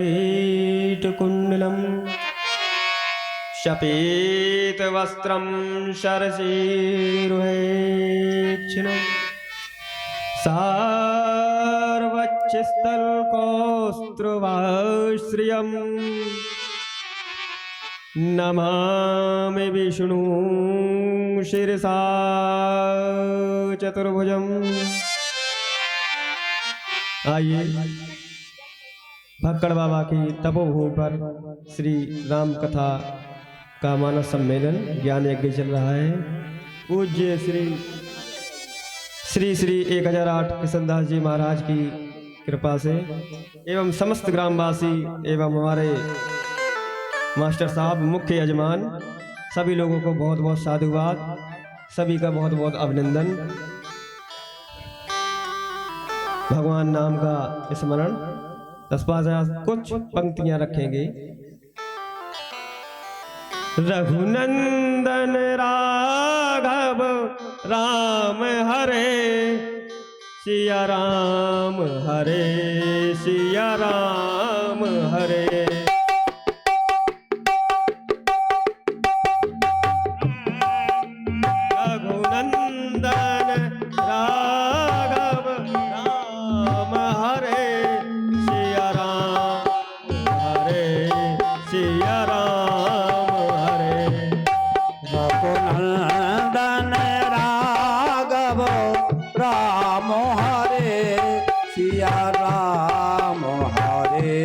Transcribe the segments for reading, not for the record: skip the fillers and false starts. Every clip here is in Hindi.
कीटकुण्डलं शपेतवस्त्रं शरसीरुहेक्षिणं सार्वच्छस्थलकौस्त्रुवाश्रियं नमामि विष्णु शिरसा चतुर्भुजम्। आइए भक्कड़ बाबा की तपोभूमि पर श्री राम कथा का मानव सम्मेलन ज्ञान यज्ञ चल रहा है। पूज्य श्री श्री श्री 1008 कृष्णदास जी महाराज की कृपा से एवं समस्त ग्रामवासी एवं हमारे मास्टर साहब मुख्य यजमान सभी लोगों को बहुत बहुत साधुवाद, सभी का बहुत बहुत अभिनंदन। भगवान नाम का स्मरण 10-5 कुछ पंक्तियां रखेंगे। रघुनंदन राघव राम हरे सिया राम हरे सिया राम हरे। रघुनंदन राघव राम हरे सिया राम हरे सिया राम हरे। रघुनंदन राघव राम हरे सिया राम हरे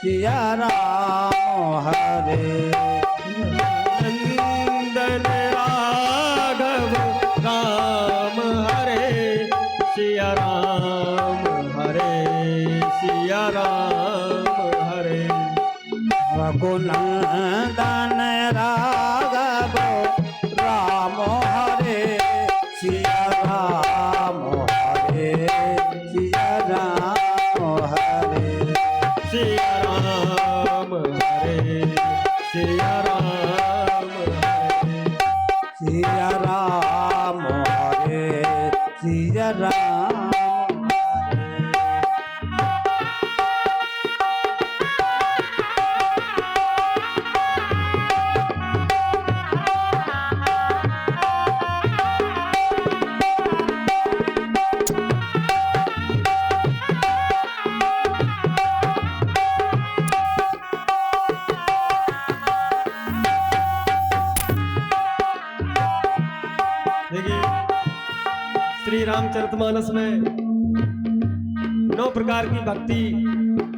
सिया राम हरे। नंदन राघव राम हरे सिया राम हरे सिया राम हरे। रघुनंदन राघव राम हरे सिया राम हरे सिया राम हरे। सिया राम हरे सिया राम हरे। सिया राम हरे सिया राम हरे। देखिए श्री रामचरितमानस में 9 प्रकार की भक्ति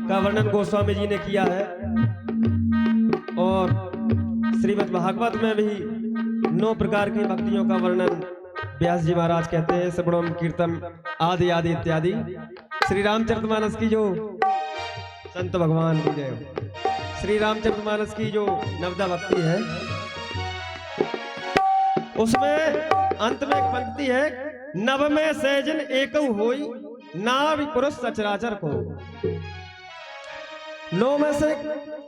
का वर्णन गोस्वामी जी ने किया है और श्रीमद् भागवत में भी 9 प्रकार की भक्तियों का वर्णन व्यास जी महाराज कहते हैं। श्रवणम कीर्तन आदि आदि इत्यादि। श्री रामचरितमानस की जो संत भगवान की जय हो। श्री रामचरितमानस की जो नवदा भक्ति है उसमें अंत में एक पंक्ति है, नभ में सहजन एक होई नाभि पुरुष सचराचर को। 9 में से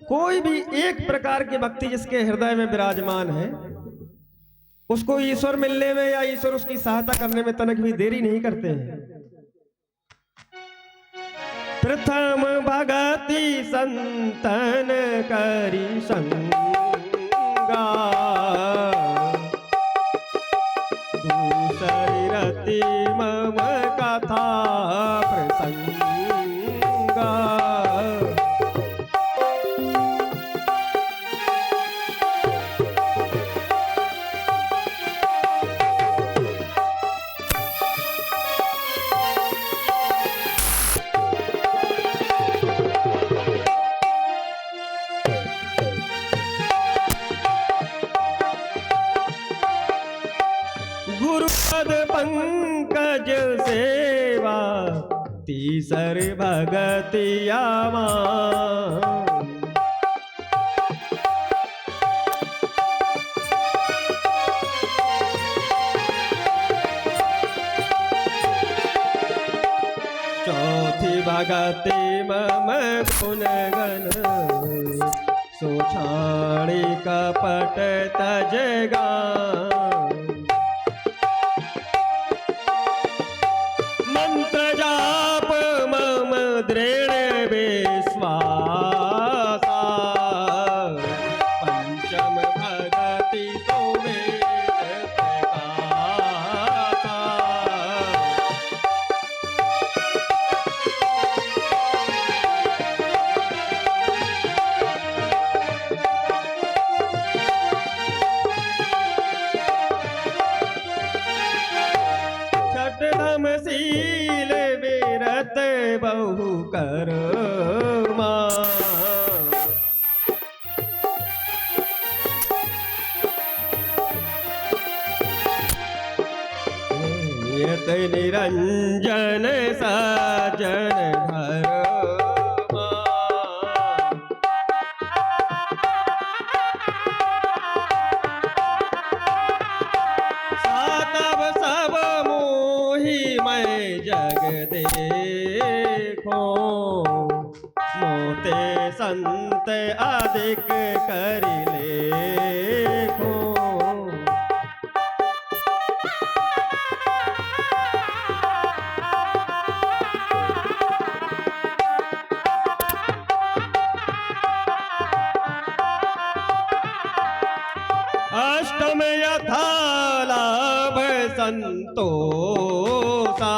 कोई भी एक प्रकार की भक्ति जिसके हृदय में विराजमान है उसको ईश्वर मिलने में या ईश्वर उसकी सहायता करने में तनक भी देरी नहीं करते हैं। प्रथम भगति संतन करी संगा दूसरी रति मम कथा प्रसंगा। गुरुपद पंकज सेवा तीसर भगतिया चौथी भगति मम गुणगण सोछाणी कपट तजगा। मंत्र जाप मम दृढ़ विश्वास निरंजन सज्जन घर सातव सब मोहि मैं जग देखो मोते संत अधिक कर लेखो अष्टम यथा लाभ संतोषा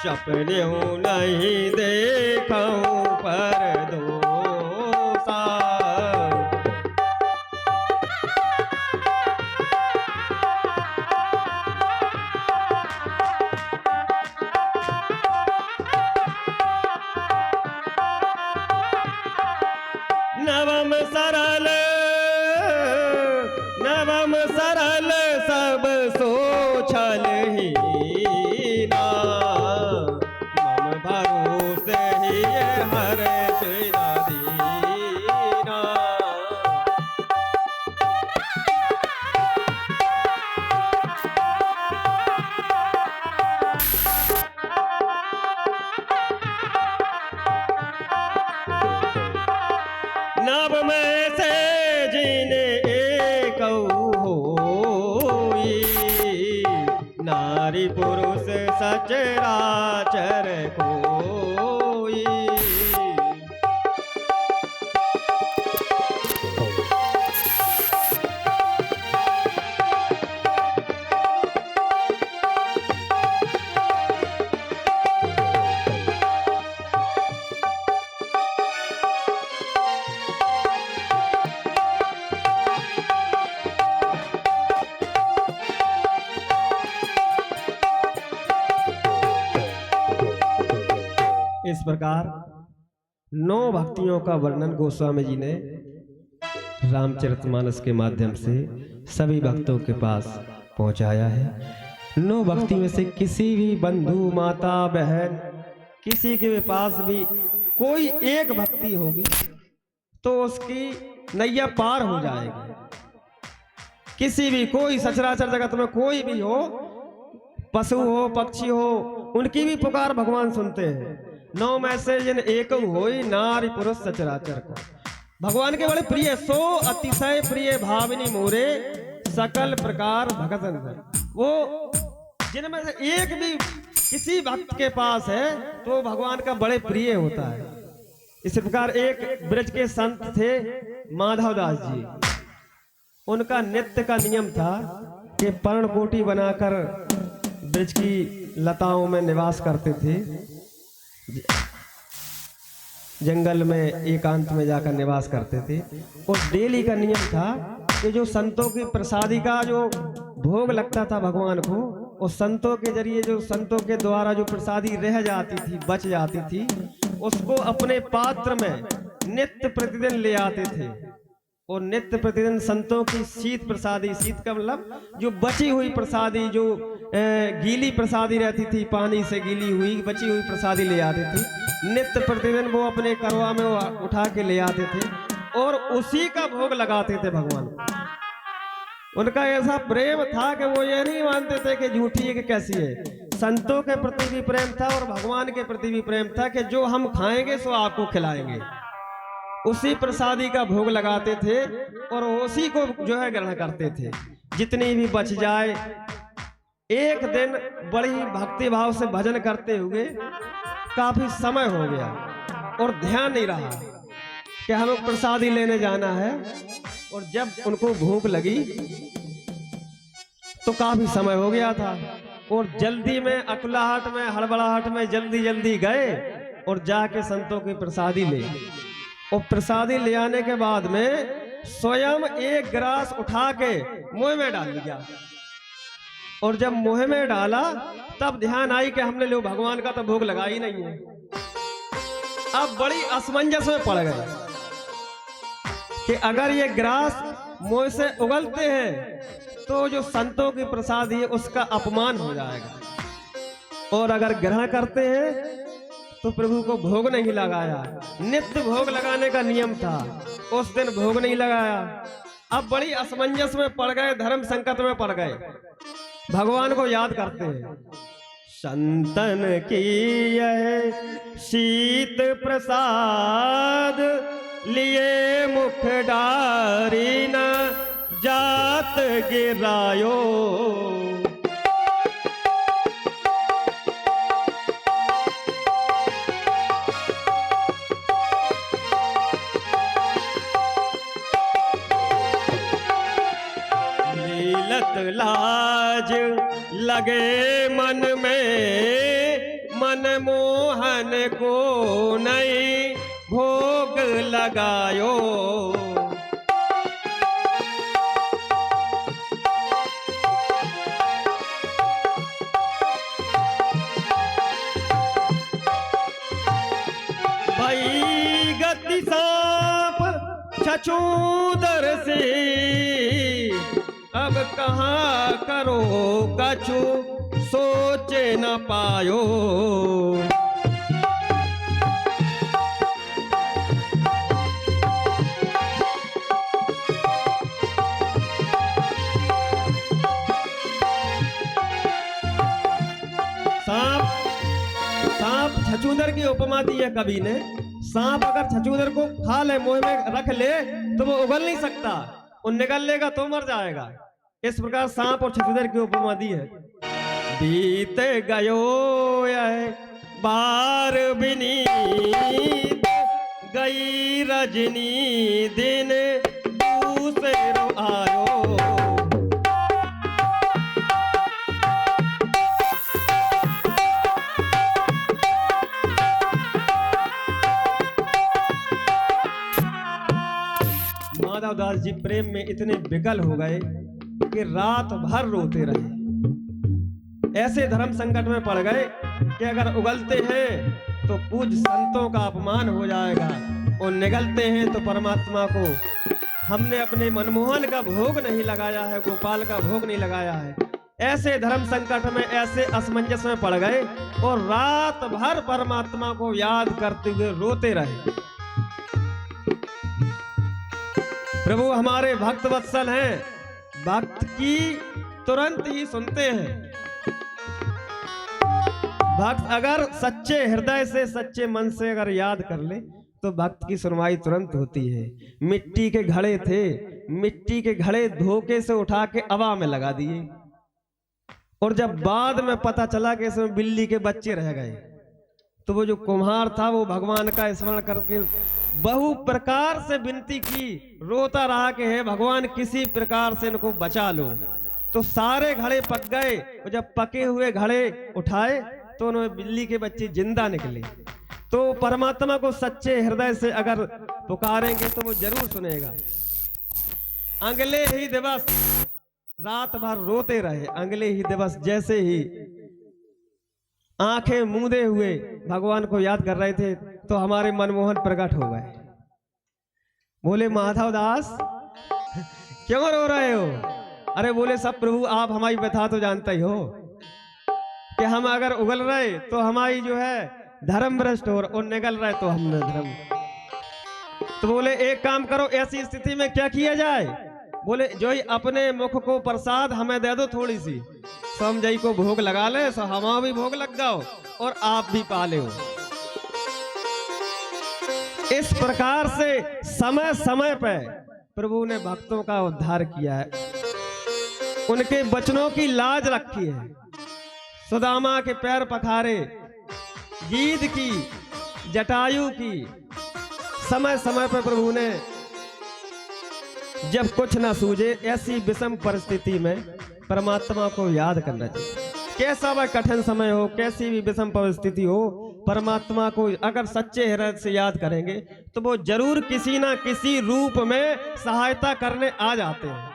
सपनेऊ नहीं देखूं पर दोषा नवम सरल सब सोचल हीना मम भरोसे ही हर दीना नव में से जिने एक होई नारी पुरुष सचराचर कोई इस प्रकार 9 भक्तियों का वर्णन गोस्वामी जी ने रामचरितमानस के माध्यम से सभी भक्तों के पास पहुंचाया है। 9 भक्ति में से किसी भी बंधु माता बहन किसी के पास भी कोई एक भक्ति होगी तो उसकी नैया पार हो जाएगी। किसी भी कोई सचराचर जगत में कोई भी हो, पशु हो पक्षी हो, उनकी भी पुकार भगवान सुनते हैं। 9 में से जिन एक होई नारी पुरुष सचराचर को भगवान के बड़े प्रिय सो अतिशय प्रिय भाविनी मोरे सकल प्रकार भगत अंदर। वो जिनमें से एक भी किसी भक्त के पास है तो भगवान का बड़े प्रिय होता है। इसी प्रकार एक ब्रज के संत थे माधव दास जी। उनका नित्य का नियम था कि पर्णकोटी बनाकर ब्रज की लताओं में निवास करते थे। जंगल में एकांत में जाकर निवास करते थे। और डेली का नियम था कि जो संतों की प्रसादी का जो भोग लगता था भगवान को, और संतों के जरिए जो संतों के द्वारा जो प्रसादी रह जाती थी बच जाती थी उसको अपने पात्र में नित्य प्रतिदिन ले आते थे। और नित्य प्रतिदिन संतों की शीत प्रसादी, शीत का मतलब जो बची हुई प्रसादी, जो गीली प्रसादी रहती थी, पानी से गीली हुई बची हुई प्रसादी ले आते थे। नित्य प्रतिदिन वो अपने करवा में उठा के ले आते थे और उसी का भोग लगाते थे भगवान को। उनका ऐसा प्रेम था कि वो ये नहीं मानते थे कि झूठी है कि कैसी है। संतों के प्रति भी प्रेम था और भगवान के प्रति भी प्रेम था कि जो हम खाएंगे सो आपको खिलाएंगे। उसी प्रसादी का भोग लगाते थे और उसी को जो है ग्रहण करते थे। जितनी भी बच जाए। एक दिन बड़ी भक्ति भाव से भजन करते हुए काफी समय हो गया और ध्यान नहीं रहा कि हमें प्रसादी लेने जाना है। और जब उनको भूख लगी तो काफी समय हो गया था और जल्दी में अकुलाहट में हड़बड़ाहट में जल्दी जल्दी गए और जाके संतों की प्रसादी ले। और प्रसादी ले आने के बाद में स्वयं एक गिलास उठा के मुंह में डाल दिया। और जब मुंह में डाला तब ध्यान आई कि हमने लो भगवान का तो भोग लगा ही नहीं है। अब बड़ी असमंजस में पड़ गए कि अगर ये ग्रास मुंह से उगलते हैं तो जो संतों की प्रसाद है उसका अपमान हो जाएगा। और अगर ग्रहण करते हैं तो प्रभु को भोग नहीं लगाया। नित्य भोग लगाने का नियम था, उस दिन भोग नहीं लगाया। अब बड़ी असमंजस में पड़ गए, धर्म संकट में पड़ गए, भगवान को याद करते हैं। संतन की यह शीत प्रसाद लिए मुख डारी न जात गिरायो। लीलत लाज लगे मन में, मन मोहन को नहीं भोग लगायो। भई गति सांप छछूंदर से, अब कहाँ करो कछु सोचे न पायो। सांप छछूंदर की उपमा दी है कवि ने। सांप अगर छछूंदर को खा ले, मुंह में रख ले, तो वो उगल नहीं सकता, वो निगल लेगा तो मर जाएगा। इस प्रकार सांप और छछूंदर की उपमा दी है। बीत गयो यह बार बिनीत, गई रजनी दिन दूसरो आयो। माधवदास जी प्रेम में इतने विकल हो गए कि रात भर रोते रहे। ऐसे धर्म संकट में पड़ गए कि अगर उगलते हैं तो पूज्य संतों का अपमान हो जाएगा, और निगलते हैं तो परमात्मा को हमने अपने मनमोहन का भोग नहीं लगाया है, गोपाल का भोग नहीं लगाया है। ऐसे धर्म संकट में, ऐसे असमंजस में पड़ गए और रात भर परमात्मा को याद करते हुए रोते रहे। प्रभु हमारे भक्त वत्सल हैं, भक्त की तुरंत ही सुनते हैं। भक्त अगर सच्चे हृदय से, सच्चे मन से अगर याद कर ले तो भक्त की सुनवाई तुरंत होती है। मिट्टी के घड़े थे, मिट्टी के घड़े धोखे से उठा के हवा में लगा दिए, और जब बाद में पता चला कि इसमें बिल्ली के बच्चे रह गए, तो वो जो कुम्हार था वो भगवान का स्मरण करके बहु प्रकार से विनती की, रोता रहा कि हे भगवान किसी प्रकार से इनको बचा लो। तो सारे घड़े पक गए, और जब पके हुए घड़े उठाए तो उन्होंने बिल्ली के बच्चे जिंदा निकले। तो परमात्मा को सच्चे हृदय से अगर पुकारेंगे तो वो जरूर सुनेगा। अगले ही दिवस रात भर रोते रहे। अगले ही दिवस जैसे ही आंखें मूंदे हुए भगवान को याद कर रहे थे तो हमारे मनमोहन प्रकट हो गए। बोले माधवदास क्यों रो रहे हो? अरे बोले सब प्रभु आप हमारी व्यथा तो जानते ही हो कि हम अगर उगल रहे तो हमारी जो है धर्म भ्रष्ट हो, और निगल रहे तो हमने धर्म। तो बोले एक काम करो, ऐसी स्थिति में क्या किया जाए? बोले जो ही अपने मुख को प्रसाद हमें दे दो थोड़ी सी, सो हम जई को भोग लगा ले, सो हमारा भी भोग लग जाओ और आप भी पा ले हो। इस प्रकार से समय समय पर प्रभु ने भक्तों का उद्धार किया है, उनके वचनों की लाज रखी है। सुदामा के पैर पखारे, गीध की, जटायु की, समय समय पर प्रभु ने जब कुछ ना सूझे ऐसी विषम परिस्थिति में परमात्मा को याद करना चाहिए। कैसा वह कठिन समय हो, कैसी भी विषम परिस्थिति हो, परमात्मा को अगर सच्चे हृदय से याद करेंगे तो वो जरूर किसी ना किसी रूप में सहायता करने आ जाते हैं।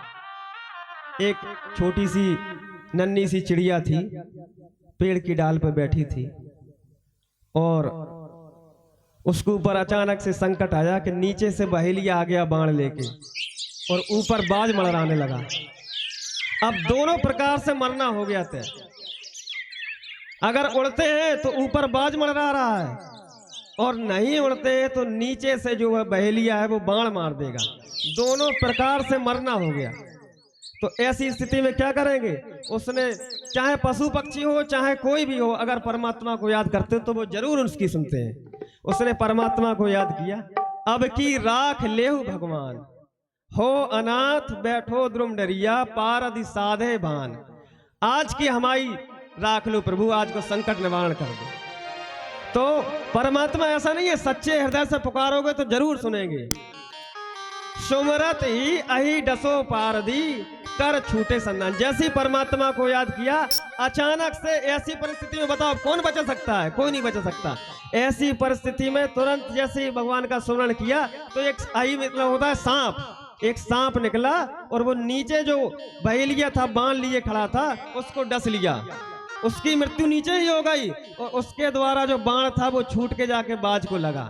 एक छोटी सी नन्ही सी चिड़िया थी, पेड़ की डाल पर बैठी थी, और उसके ऊपर अचानक से संकट आया कि नीचे से बहेलिया आ गया बाण लेके और ऊपर बाज मड़राने लगा। अब दोनों प्रकार से मरना हो गया तय। अगर उड़ते हैं तो ऊपर बाज मंडरा रहा है, और नहीं उड़ते हैं तो नीचे से जो बहेलिया है वो बाण मार देगा। दोनों प्रकार से मरना हो गया। तो ऐसी स्थिति में क्या करेंगे? उसने, चाहे पशु पक्षी हो चाहे कोई भी हो, अगर परमात्मा को याद करते तो वो जरूर उसकी सुनते हैं। उसने परमात्मा को याद किया। अब की राख लेहु भगवान, हो अनाथ बैठो द्रुम डरिया, पार अधि साधे भान। आज की हमारी राख लो प्रभु, आज को संकट निवारण कर दो। तो परमात्मा ऐसा नहीं है, सच्चे हृदय से पुकारोगे तो जरूर सुनेंगे। सुमरत ही अहि डसो पारदी, कर छूटे संदान। जैसी परमात्मा को याद किया, अचानक से ऐसी परिस्थिति में बताओ कौन बचा सकता है? कोई नहीं बचा सकता। ऐसी परिस्थिति में तुरंत जैसे भगवान का स्मरण किया तो एक अहि मतलब होता है सांप, एक सांप निकला और वो नीचे जो बहेलिया था बांध लिए खड़ा था उसको डस लिया। उसकी मृत्यु नीचे ही हो गई और उसके द्वारा जो बाण था वो छूट के जाके बाज को लगा।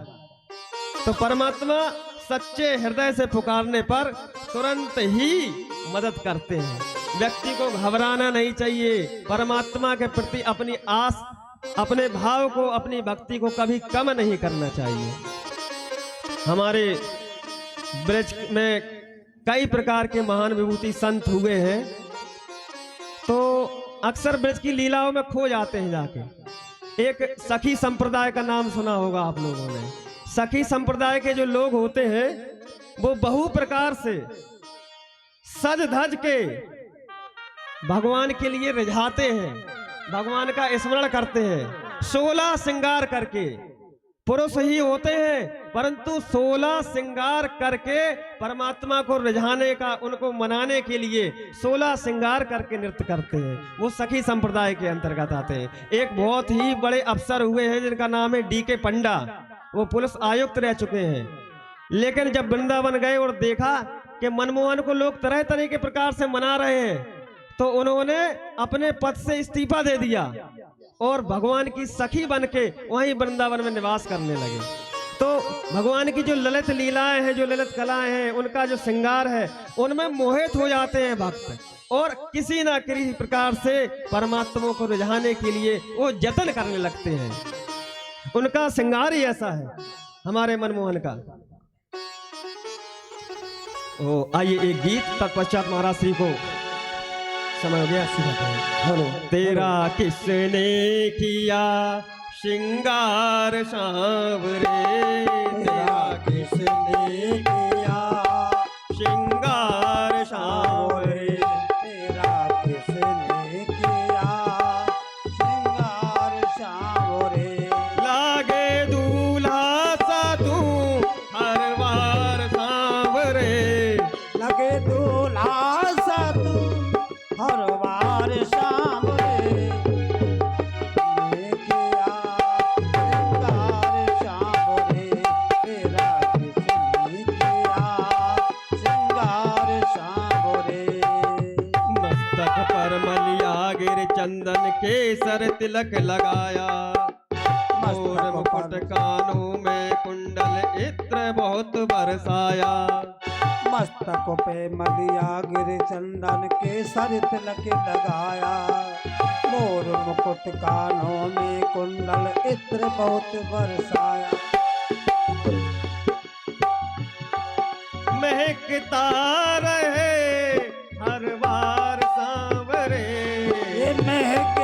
तो परमात्मा सच्चे हृदय से पुकारने पर तुरंत ही मदद करते हैं। व्यक्ति को घबराना नहीं चाहिए। परमात्मा के प्रति अपनी आस, अपने भाव को, अपनी भक्ति को कभी कम नहीं करना चाहिए। हमारे ब्रज में कई प्रकार के महान विभूति संत हुए हैं, तो अक्सर ब्रज की लीलाओं में खो जाते हैं जाके। एक सखी संप्रदाय का नाम सुना होगा आप लोगों ने। सखी संप्रदाय के जो लोग होते हैं वो बहु प्रकार से सज धज के भगवान के लिए रिझाते हैं, भगवान का स्मरण करते हैं। 16 श्रृंगार करके पुरुष ही होते हैं, परंतु 16 श्रृंगार करके परमात्मा को रिझाने का, उनको मनाने के लिए 16 श्रृंगार करके नृत्य करते हैं। वो सखी संप्रदाय के अंतर्गत आते हैं। एक बहुत ही बड़े अफसर हुए हैं जिनका नाम है डी.के. पंडा। वो पुलिस आयुक्त रह चुके हैं, लेकिन जब वृंदावन गए और देखा कि मनमोहन को लोग तरह तरह के प्रकार से मना रहे हैं, तो उन्होंने अपने पद से इस्तीफा दे दिया और भगवान की सखी बनके वहीं वृंदावन में निवास करने लगे। तो भगवान की जो ललित लीलाएं हैं, जो ललित कलाएं हैं, उनका जो श्रृंगार है, उनमें मोहित हो जाते हैं भक्त, और किसी ना किसी प्रकार से परमात्मा को रिझाने के लिए वो जतन करने लगते हैं। उनका श्रृंगार ही ऐसा है हमारे मनमोहन का। ओ आइए एक गीत, तत्पश्चात महाराज श्री को समय हो गया। हेलो। तेरा किसने किया श्रृंगार सांवरे, तेरा किसने किया श्रृंगार सांवरे, तेरा किसने किया श्रृंगार सांवरे। लागे दूल्हा सा तू हर बार सांवरे, लगे दूल्हा सा तू हर बार सांवरे। किया श्रृंगार सांवरे, तेरा किसने किया श्रृंगार सांवरे। मस्तक पर मलिया गिर चंदन केसर तिलक लगाया, और मुकुट कानों में कुंडल इत्र बहुत बरसाया। मस्तक पे मलिया गिर चंदन के सर तिलक लगाया, मोर मुकुट कानों में कुंडल इत्र बहुत बरसाया। महकता रहे हर बार सांवरे, ये महके